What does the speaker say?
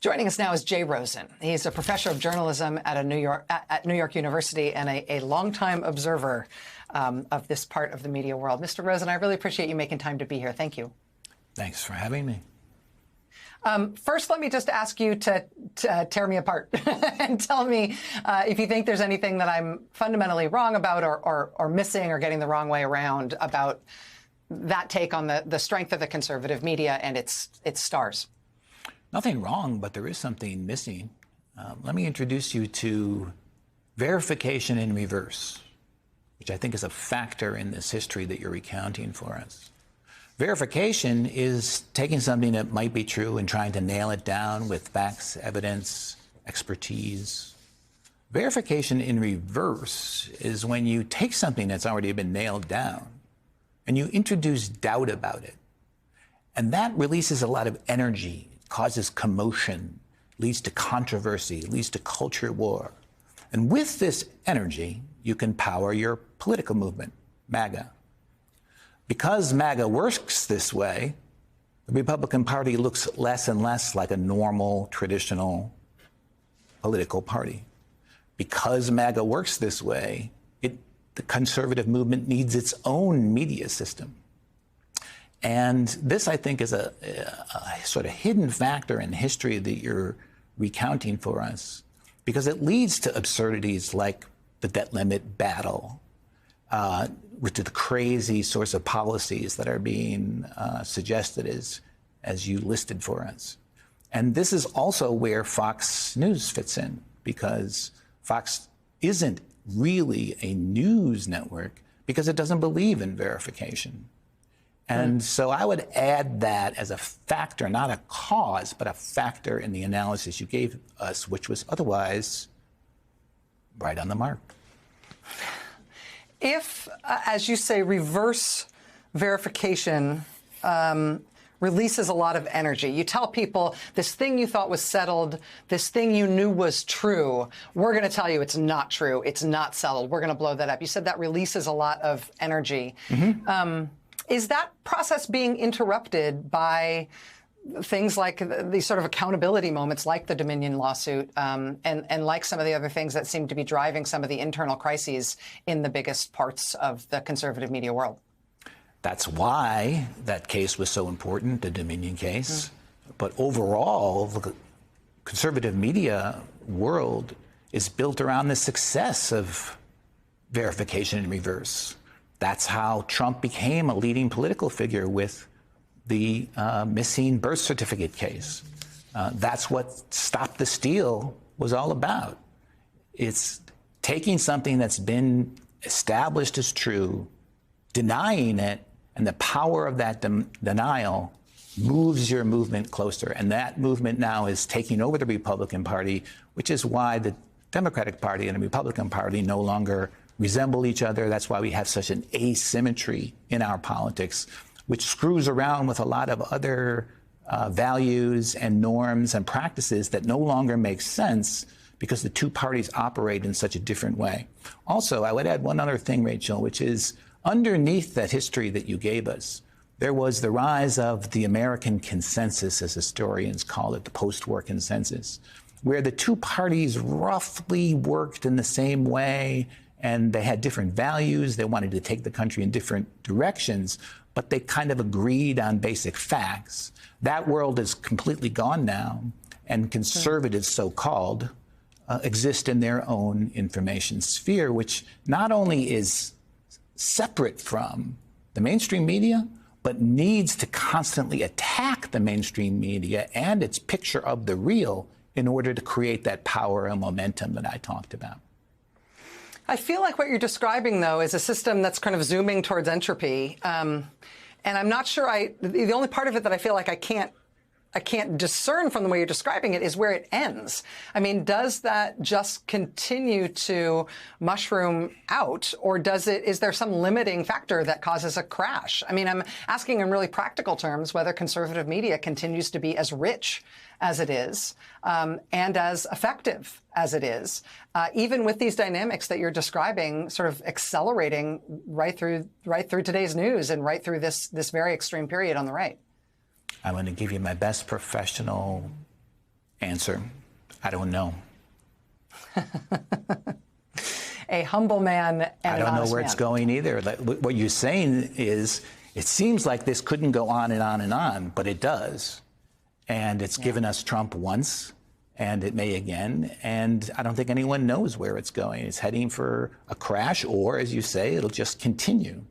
Joining us now is Jay Rosen. He's a professor of journalism at New York University and a longtime observer of this part of the media world. Mr. Rosen, I really appreciate you making time to be here. Thank you. Thanks for having me. First, let me just ask you to tear me apart and tell me if you think there's anything that I'm fundamentally wrong about or missing or getting the wrong way around about that take on the strength of the conservative media and its stars. Nothing wrong, but there is something missing. Let me introduce you to verification in reverse, which I think is a factor in this history that you're recounting for us. Verification is taking something that might be true and trying to nail it down with facts, evidence, expertise. Verification in reverse is when you take something that's already been nailed down and you introduce doubt about it. And that releases a lot of energy, causes commotion, leads to controversy, leads to culture war. And with this energy, you can power your political movement, MAGA. Because MAGA works this way, the Republican Party looks less and less like a normal, traditional political party. Because MAGA works this way, the conservative movement needs its own media system. And this, I think, is a sort of hidden factor in history that you're recounting for us, because it leads to absurdities like the debt limit battle, which are the crazy sorts of policies that are being suggested as you listed for us. And this is also where Fox News fits in, because Fox isn't really a news network because it doesn't believe in verification. And so I would add that as a factor, not a cause, but a factor in the analysis you gave us, which was otherwise right on the mark. If, as you say, reverse verification releases a lot of energy, you tell people this thing you thought was settled, this thing you knew was true, we're going to tell you it's not true, it's not settled, we're going to blow that up. You said that releases a lot of energy. Mm-hmm. Is that process being interrupted by things like these sort of accountability moments like the Dominion lawsuit and like some of the other things that seem to be driving some of the internal crises in the biggest parts of the conservative media world? That's why that case was so important, the Dominion case. Mm-hmm. But overall, the conservative media world is built around the success of verification in reverse. That's how Trump became a leading political figure with the missing birth certificate case. That's what Stop the Steal was all about. It's taking something that's been established as true, denying it, and the power of that denial moves your movement closer. And that movement now is taking over the Republican Party, which is why the Democratic Party and the Republican Party no longer resemble each other. That's why we have such an asymmetry in our politics, which screws around with a lot of other values and norms and practices that no longer make sense because the two parties operate in such a different way. Also, I would add one other thing, Rachel, which is underneath that history that you gave us, there was the rise of the American consensus, as historians call it, the post-war consensus, where the two parties roughly worked in the same way, and they had different values. They wanted to take the country in different directions, but they kind of agreed on basic facts. That world is completely gone now, and conservatives, so-called, exist in their own information sphere, which not only is separate from the mainstream media, but needs to constantly attack the mainstream media and its picture of the real in order to create that power and momentum that I talked about. I feel like what you're describing, though, is a system that's kind of zooming towards entropy. And I'm not sure the only part of it that I feel like I can't discern from the way you're describing it is where it ends. I mean, does that just continue to mushroom out, or is there some limiting factor that causes a crash? I mean, I'm asking in really practical terms whether conservative media continues to be as rich as it is and as effective as it is, even with these dynamics that you're describing sort of accelerating right through today's news and right through this very extreme period on the right. I want to give you my best professional Answer, I don't know. A humble man and I don't know where it's going either. What you're saying is, it seems like this couldn't go on and on and on, but it does. And it's given us Trump once, and it may again. And I don't think anyone knows where it's going. It's heading for a crash, or, as you say, it'll just continue.